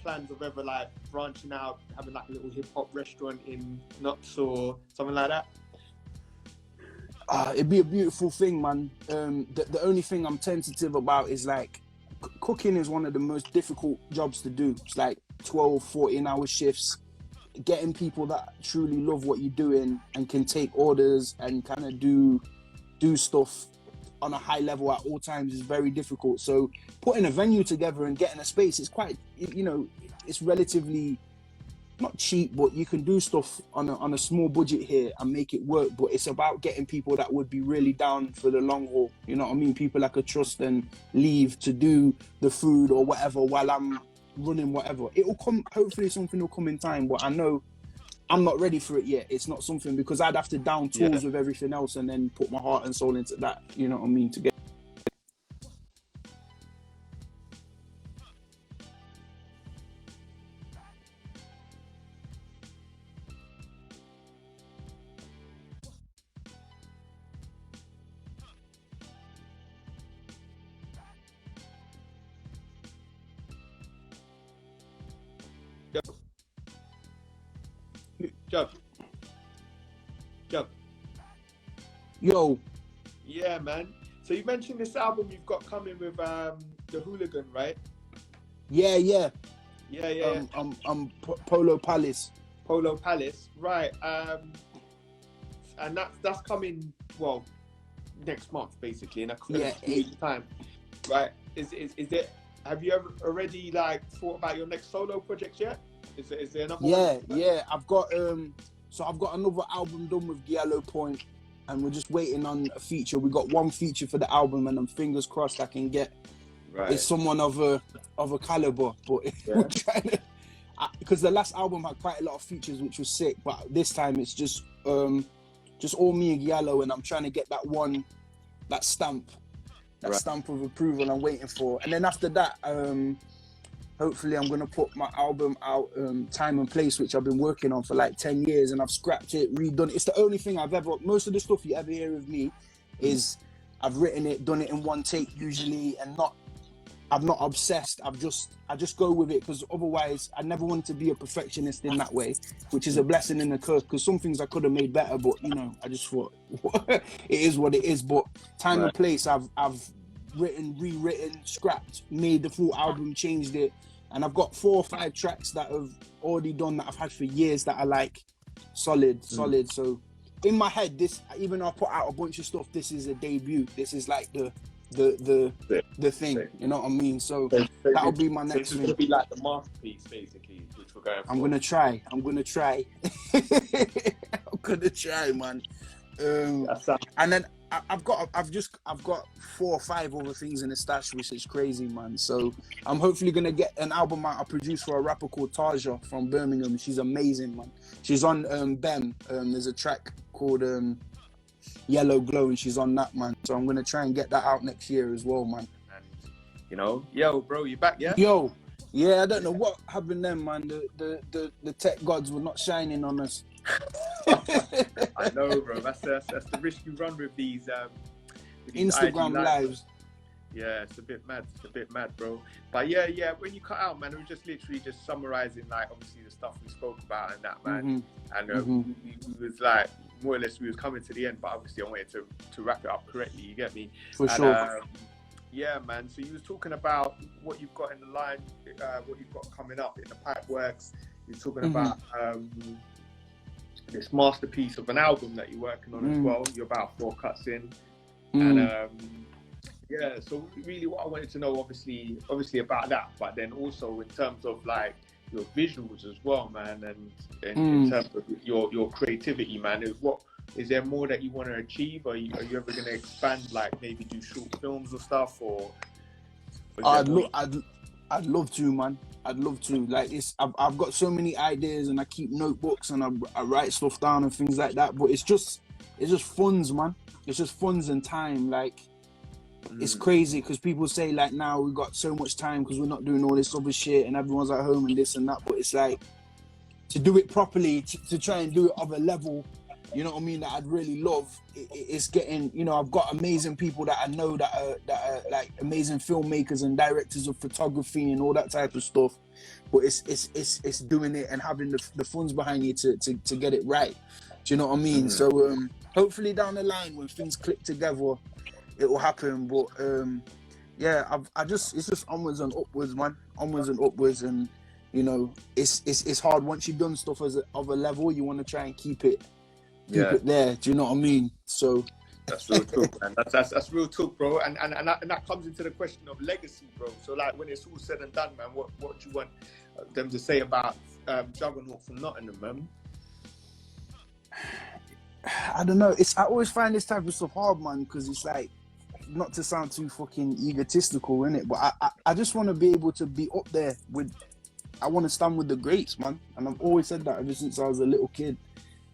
plans of ever like branching out, having like a little hip hop restaurant in Nots or something like that? It'd be a beautiful thing, man. The only thing I'm tentative about is like cooking is one of the most difficult jobs to do. It's like 12, 14-hour shifts. Getting people that truly love what you're doing and can take orders and kind of do stuff on a high level at all times is very difficult. So putting a venue together and getting a space is quite, you know, it's relatively not cheap, but you can do stuff on a small budget here and make it work. But it's about getting people that would be really down for the long haul. You know what I mean? People I could trust and leave to do the food or whatever while I'm running whatever. It will come, hopefully something will come in time, but I know I'm not ready for it yet. It's not something, because I'd have to down tools with everything else and then put my heart and soul into that. You know what I mean? To get. Jug. Yo. Yeah, man. So you mentioned this album you've got coming with the Hooligan, right? Yeah. Polo Palace. Polo Palace, right? And that's coming, well, next month basically in a week's time, right? Is it? Have you ever already like thought about your next solo project yet? Is there another one? Yeah. I've got another album done with Giallo Point, and we're just waiting on a feature. We got one feature for the album, and I'm fingers crossed I can get it's someone of a caliber. But we're trying to, because the last album had quite a lot of features, which was sick. But this time it's just all me and Giallo, and I'm trying to get that stamp of approval I'm waiting for. And then after that, hopefully I'm gonna put my album out, Time and Place, which I've been working on for like 10 years, and I've scrapped it, redone it. It's the only thing I've ever, most of the stuff you ever hear of me is I've written it, done it in one take usually, and I'm not obsessed. I just go with it, because otherwise I never wanted to be a perfectionist in that way, which is a blessing and a curse, because some things I could have made better, but you know, I just thought it is what it is. But Time and Place, I've written, rewritten, scrapped, made the full album, changed it, and I've got 4 or 5 tracks that I've already done that I've had for years that are like solid. So in my head, this, even though I put out a bunch of stuff, this is a debut. This is like the thing, you know what I mean? So that'll be my next thing. thing. It's gonna be like the masterpiece, basically, which we're going for. I'm gonna try. I'm gonna try, man. And then I've got 4 or 5 other things in the stash, which is crazy, man. So I'm hopefully gonna get an album out I produced for a rapper called Taja from Birmingham. She's amazing, man. She's on BEM. There's a track called Yellow Glow, and she's on that, man. So I'm gonna try and get that out next year as well, man. And you know, yo, bro, you back, yeah? Yo, yeah, I don't know what happened then, man. The tech gods were not shining on us. I know, bro. That's the risk you run with these Instagram IG lives. Yeah, it's a bit mad, bro. But yeah, when you cut out, man, it was just literally just summarizing, like, obviously the stuff we spoke about and that, man. And we was like, more or less, we was coming to the end, but obviously I wanted to wrap it up correctly, you get me? For sure. Yeah, man. So you was talking about what you've got in the line, what you've got coming up in the pipe works. You're talking about this masterpiece of an album that you're working on as well. You're about 4 cuts in. And yeah, so really what I wanted to know, obviously about that, but then also in terms of like your visuals as well, man, and in terms of your creativity, man, is there more that you want to achieve? Are you ever going to expand, like maybe do short films or stuff, or I'd love to, man. I'd love to. Like, I've got so many ideas, and I keep notebooks, and I write stuff down and things like that. But it's just funds, man. It's just funds and time. Like, it's crazy because people say like, now we've got so much time because we're not doing all this other shit and everyone's at home and this and that. But it's like, to do it properly, to try and do it of a level, you know what I mean, that I'd really love. It's getting, you know, I've got amazing people that I know that are like amazing filmmakers and directors of photography and all that type of stuff. But it's doing it and having the funds behind you to get it right. Do you know what I mean? So hopefully down the line when things click together, it will happen. But yeah, it's just onwards and upwards, man. Onwards and upwards, and you know, it's hard once you've done stuff of a level. You want to try and keep it there. Do you know what I mean? So that's real talk, man. That's real talk, bro. And that comes into the question of legacy, bro. So like when it's all said and done, man, what do you want them to say about Juganaut from Nottingham, man? I don't know. I always find this type of stuff hard, man, because it's like, not to sound too fucking egotistical, innit? But I just want to be able to be up there with. I want to stand with the greats, man, and I've always said that ever since I was a little kid.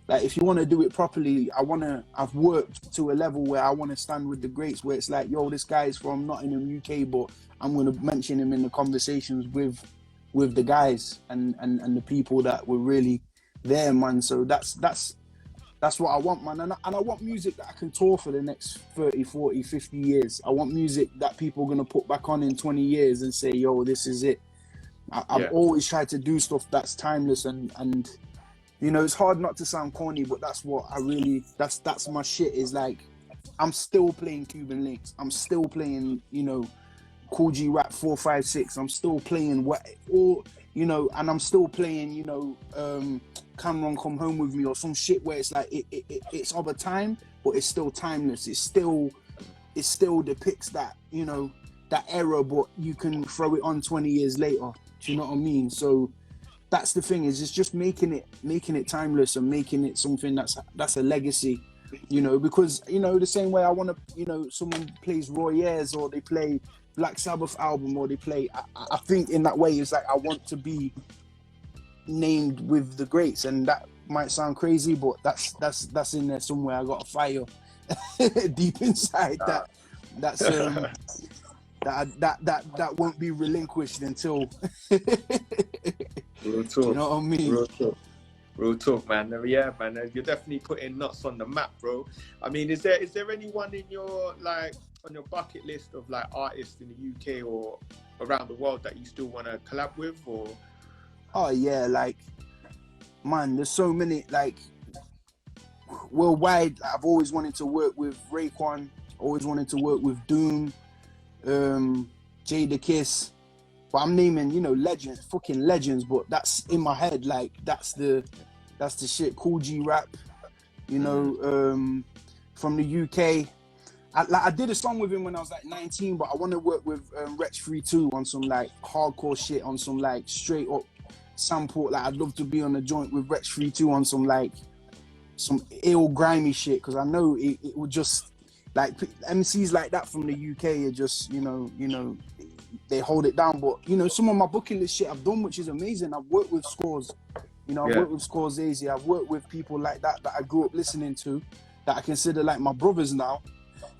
Like, if you want to do it properly, I've worked to a level where I want to stand with the greats, where it's like, yo, this guy is from Nottingham, UK, but I'm going to mention him in the conversations with the guys and the people that were really there, man. So that's what I want, man. And I want music that I can tour for the next 30, 40, 50 years. I want music that people are going to put back on in 20 years and say, yo, this is it. I've always tried to do stuff that's timeless and you know, it's hard not to sound corny, but that's what that's my shit, is like, I'm still playing Cuban Links. I'm still playing, you know, Cool G Rap 456. I'm still playing you know, and I'm still playing, you know, Cameron Come Home With Me or some shit where it's like, it's of a time, but it's still timeless. It still depicts that, you know, that era, but you can throw it on 20 years later. Do you know what I mean? So that's the thing, is it's just making it timeless and making it something that's a legacy, you know, because, you know, the same way I want to, you know, someone plays Roy Ayers or they play Black Sabbath album or they play, I think in that way it's like, I want to be named with the greats, and that might sound crazy, but that's in there somewhere. I got a fire deep inside that's that won't be relinquished until. Real talk. You know what I mean? Real talk, man. Yeah, man. You're definitely putting Nuts on the map, bro. I mean, is there anyone in your on your bucket list of like artists in the UK or around the world that you still want to collab with, or? Oh yeah, like, man, there's so many, like, worldwide. I've always wanted to work with Raekwon, always wanted to work with Doom, Jada Kiss, but I'm naming, you know, fucking legends, but that's in my head, like, that's the shit. Cool G Rap, you know, from the UK. I did a song with him when I was like 19, but I want to work with Wretch 3-2 on some like hardcore shit, on some like straight up sample. Like, I'd love to be on a joint with Wretch 3-2 on some like some ill grimy shit, because I know it would just, like, MCs like that from the UK are just, you know, they hold it down. But, you know, some of my bucket list shit I've done, which is amazing. I've worked with Scores, you know, I've worked with Scorsese, I've worked with people like that I grew up listening to, that I consider like my brothers now.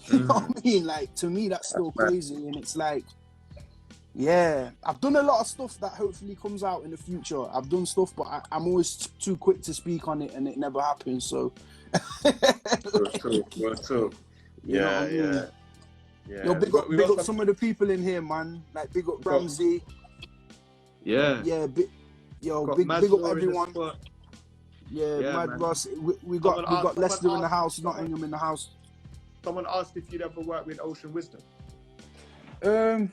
You know what I mean? Like, to me, that's still crazy. And it's like, yeah, I've done a lot of stuff that hopefully comes out in the future. I've done stuff, but I'm always too quick to speak on it, and it never happens. So, Real talk. Yeah. Yo, big up some of the people in here, man. Like, big up Ramsey. Yeah. Big up everyone. Mad Ross. We got Leicester in the house, Nottingham in the house. Someone asked if you'd ever worked with Ocean Wisdom. It's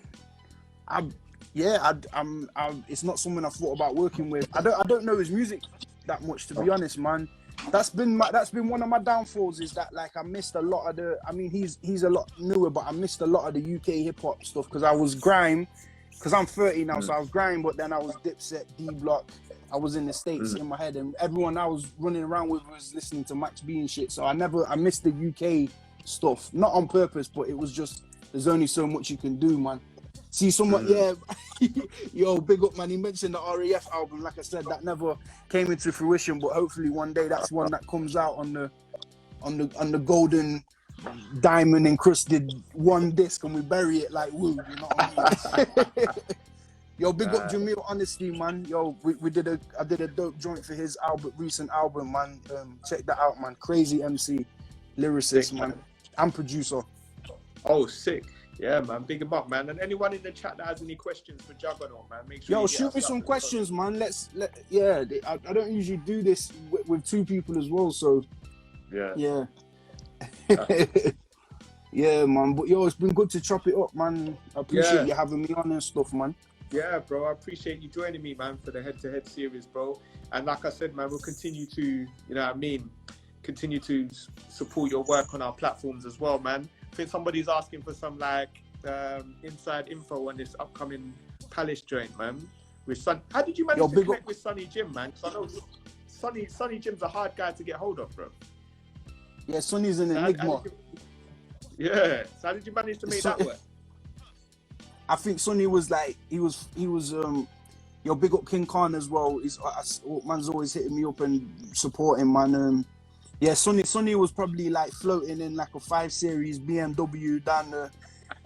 not someone I've thought about working with. I don't know his music that much, to be honest, man. That's been one of my downfalls, is that, like, I missed a lot of the. I mean, he's a lot newer, but I missed a lot of the UK hip hop stuff, because I was grime. Because I'm 30 now, so I was grime, but then I was Dipset, D Block. I was in the States in my head, and everyone I was running around with was listening to Max B and shit. So I missed the UK stuff, not on purpose, but it was just, there's only so much you can do, man. See someone, yo, big up, man. He mentioned the RAF album. Like I said, that never came into fruition, but hopefully one day that's one that comes out on the golden diamond encrusted one disc, and we bury it like woo. You know what I mean? Yo, big up Jamil, Honesty, man. Yo, I did a dope joint for his recent album, man. Check that out, man. Crazy MC, lyricist, sick, man, and producer. Oh, sick. Yeah, man, big him up, man. And anyone in the chat that has any questions for Juga-Naut, man, make sure. Yo, shoot me some questions, man. I don't usually do this with two people as well, so yeah. Yeah, man. But yo, it's been good to chop it up, man. I appreciate you having me on and stuff, man. Yeah, bro, I appreciate you joining me, man, for the head-to-head series, bro. And like I said, man, we'll continue to, you know what I mean, continue to support your work on our platforms as well, man. I think somebody's asking for some like inside info on this upcoming Palace joint, man. With Sun. How did you manage to connect with Sonny Jim, man? Because I know Sonny Jim's a hard guy to get hold of, bro. Yeah, Sonny's an enigma. So how did you manage to make that work? I think Sonny was like, he was yo, big up King Khan as well. Man's always hitting me up and supporting, man. Yeah, Sonny was probably like floating in like a 5 Series BMW down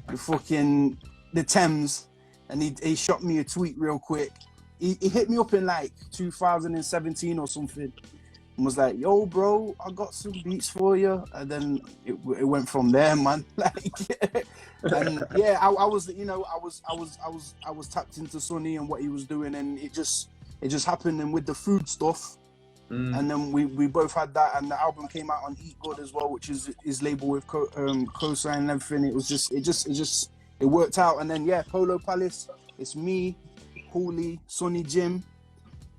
the Thames, and he shot me a tweet real quick. He hit me up in like 2017 or something, and was like, "Yo, bro, I got some beats for you." And then it went from there, man. Like, and yeah, I was tapped into Sonny and what he was doing, and it just happened. And with the food stuff. And then we both had that, and the album came out on Eat Good as well, which is his label with co-sign and everything. It worked out. And then Polo Palace, it's me, Hooley, Sonny Jim.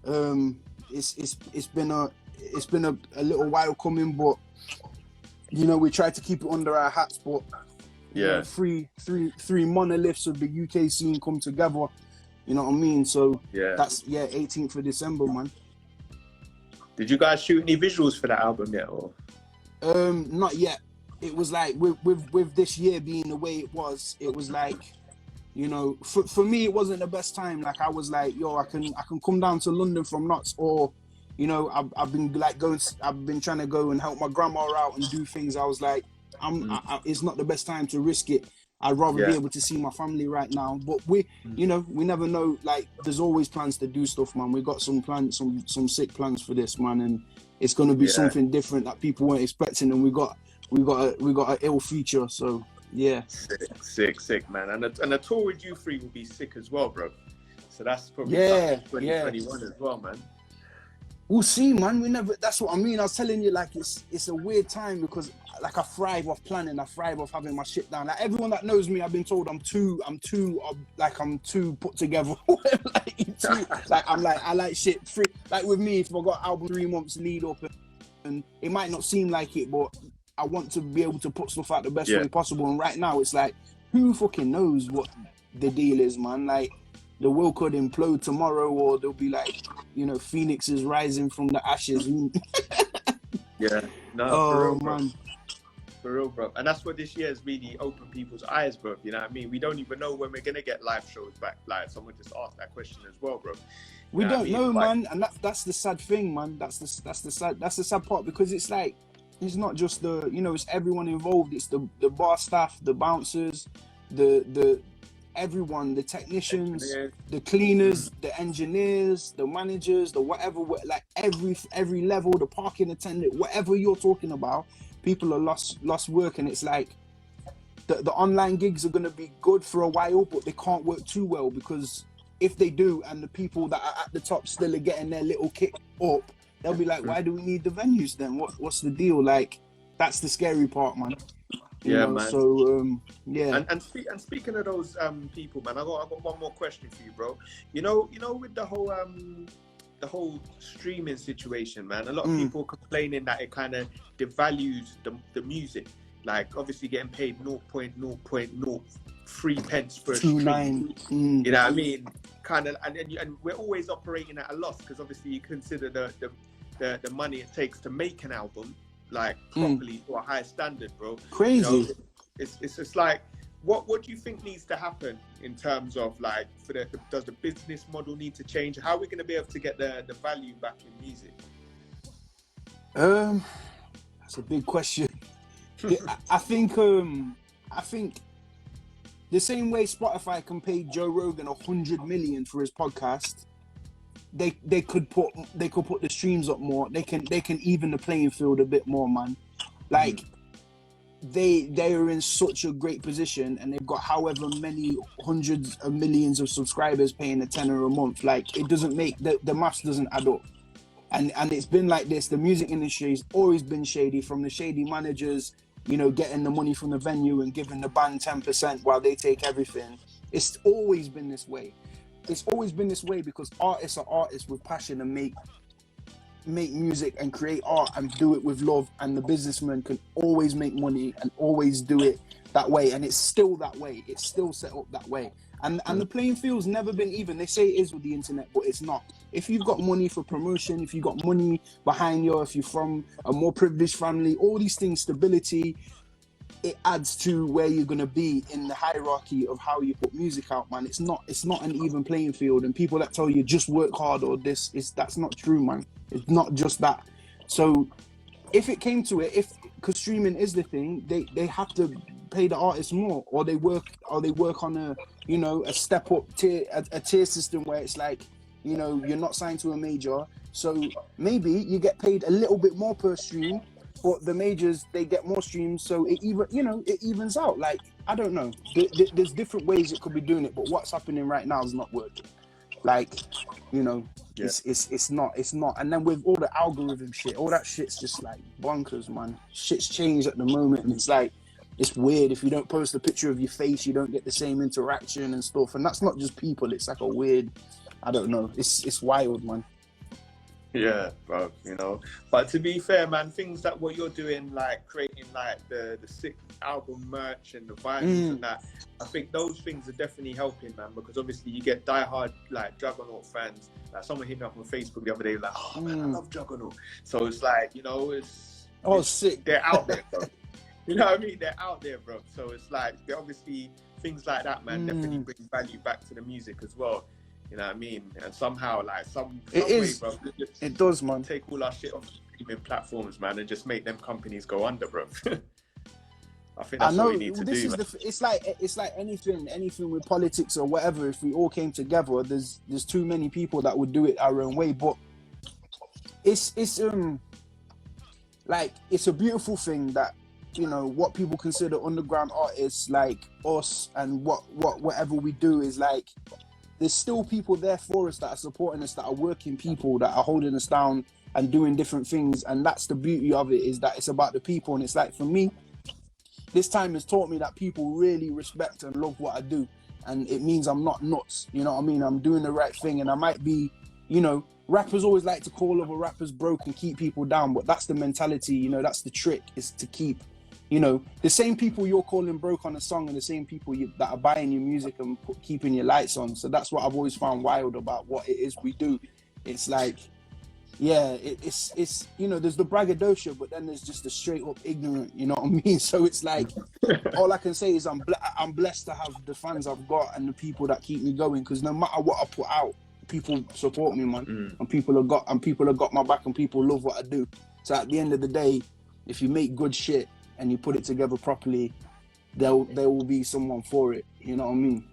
It's been a little while coming, but you know, we tried to keep it under our hats, but you know, three monoliths of the UK scene come together, you know what I mean? So that's 18th of December, man. Did you guys shoot any visuals for that album yet, or? Not yet. It was like with this year being the way it was like, you know, for me it wasn't the best time. Like, I was like, yo, I can come down to London from Notts, or you know, I've been trying to go and help my grandma out and do things. I was like, it's not the best time to risk it. I'd rather be Yeah. able to see my family right now. But we, you know, we never know. Like, there's always plans to do stuff, man. We got some plans, some sick plans for this, man, and it's gonna be Yeah. something different that people weren't expecting. And we got an ill future. So yeah. Sick, man. And a tour with you three will be sick as well, bro. So that's probably Yeah, something 2021 as well, man. We'll see, man. We never. That's what I mean. I was telling you, like, it's a weird time because, like, I thrive off planning. I thrive off having my shit down. Like, everyone that knows me, I've been told I'm too put together. I like shit free. Like with me, if I got album 3 months lead up, and it might not seem like it, but I want to be able to put stuff out the best way possible. And right now, it's like, who fucking knows what the deal is, man? Like, the world could implode tomorrow, or there'll be like, you know, phoenixes rising from the ashes. Yeah, no, Oh, for real, bro. man. For real, bro. And that's what this year has really opened people's eyes, bro. You know what I mean? We don't even know when we're gonna get live shows back. Like, someone just asked that question as well, bro. We don't know, Like, man, and that's the sad thing, man. That's the sad part, because it's like, it's not just the, you know, it's everyone involved. It's the bar staff, the bouncers, the everyone, the technicians, the cleaners, the engineers, the managers, the whatever, like every level, the parking attendant, whatever you're talking about, people are lost work. And it's like, the online gigs are going to be good for a while, but they can't work too well, because if they do, and the people that are at the top still are getting their little kick up, they'll be like, why do we need the venues then? What's the deal? Like, that's the scary part, man. You know, man. So yeah. And speaking of those people, man, I got one more question for you, bro. You know, with the whole streaming situation, man, a lot of people complaining that it kind of devalues the music. Like, obviously getting paid 0.003 pence per stream. 2.9. You know what I mean? Kind of, and we're always operating at a loss, because obviously you consider the money it takes to make an album, like, properly to a high standard, bro. Crazy. You know, it's just like, what do you think needs to happen in terms of, like, does the business model need to change? How are we going to be able to get the value back in music? That's a big question. I think the same way Spotify can pay Joe Rogan 100 million for his podcast, they could put the streams up more. They can even the playing field a bit more, man. Like, they are in such a great position, and they've got however many hundreds of millions of subscribers paying a tenner a month. Like, it doesn't make the maths doesn't add up. And it's been like this. The music industry has always been shady, from the shady managers, you know, getting the money from the venue and giving the band 10% while they take everything. It's always been this way. It's always been this way because artists are artists with passion and make music and create art and do it with love, and the businessman can always make money and always do it that way, and it's still that way. It's still set up that way. And the playing field's never been even. They say it is with the internet, but it's not. If you've got money for promotion, if you've got money behind you, if you're from a more privileged family, all these things, stability, it adds to where you're gonna be in the hierarchy of how you put music out, man. It's not an even playing field, and people that tell you just work hard or that's not true, man. It's not just that. So if it came to it, because streaming is the thing, they have to pay the artists more, or they work on a, you know, a step up tier, a tier system where it's like, you know, you're not signed to a major, so maybe you get paid a little bit more per stream, but the majors, they get more streams, so it evens out. Like, I don't know. There's different ways it could be doing it, but what's happening right now is not working. Like, you know, it's not. And then with all the algorithm shit, all that shit's just like bonkers, man. Shit's changed at the moment, and it's like, it's weird. If you don't post a picture of your face, you don't get the same interaction and stuff. And that's not just people. It's like a weird, I don't know. It's wild, man. Yeah, bro, you know. But to be fair, man, things that what you're doing, like creating like the sick album merch and the vinyls and that, I think those things are definitely helping, man, because obviously you get diehard like Juganaut fans. Like, someone hit me up on Facebook the other day, like, oh man, I love Juganaut. So it's like, you know, it's sick. They're out there, bro. You know what I mean? They're out there, bro. So it's like, obviously things like that, man, definitely bring value back to the music as well. You know what I mean? And somehow, like, some way, bro, it does, man. Take all our shit off streaming platforms, man, and just make them companies go under, bro. I think I that's know what we need to this do, is man. it's like anything with politics or whatever. If we all came together, there's too many people that would do it our own way. But it's like it's a beautiful thing that, you know, what people consider underground artists like us and whatever we do is like, there's still people there for us that are supporting us, that are working people, that are holding us down and doing different things. And that's the beauty of it, is that it's about the people. And it's like, for me, this time has taught me that people really respect and love what I do. And it means I'm not nuts, you know what I mean? I'm doing the right thing. And I might be, you know, rappers always like to call other rappers broke and keep people down, but that's the mentality, you know, that's the trick, is to keep, you know, the same people you're calling broke on a song and the same people that are buying your music and keeping your lights on. So that's what I've always found wild about what it is we do. It's like, yeah, it's you know, there's the braggadocio, but then there's just the straight up ignorant, you know what I mean? So it's like, all I can say is I'm blessed to have the fans I've got and the people that keep me going, because no matter what I put out, people support me, man. And people have got my back, and people love what I do. So at the end of the day, if you make good shit and you put it together properly, there will be someone for it, you know what I mean?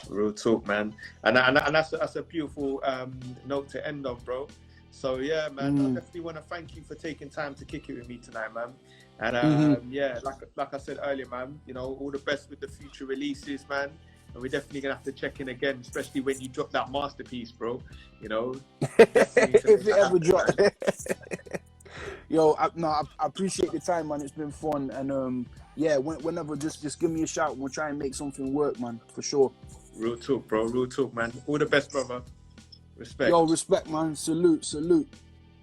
Real talk, man. And that's a beautiful note to end on, bro. So yeah, man, I definitely want to thank you for taking time to kick it with me tonight, man. And yeah, like I said earlier, man, you know, all the best with the future releases, man. And we're definitely gonna have to check in again, especially when you drop that masterpiece, bro. You know, if it ever drops. Yo, I appreciate the time, man. It's been fun, and yeah, whenever, just give me a shout. We'll try and make something work, man, for sure. Real talk, bro. Real talk, man. All the best, brother. Respect. Yo, respect, man. Salute.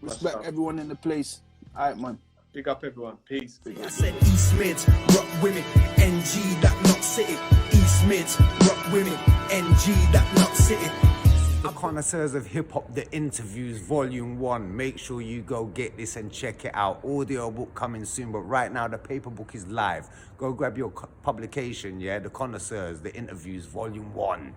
Respect everyone in the place. All right, man. Big up, everyone. Peace. I said East Mids, rock women, NG, that not city. East Mids, rock women, NG, that not city. The Connoisseurs of Hip Hop, the interviews, Volume 1. Make sure you go get this and check it out. Audio book coming soon, but right now the paper book is live. Go grab your publication, yeah? The Connoisseurs, the interviews, Volume 1.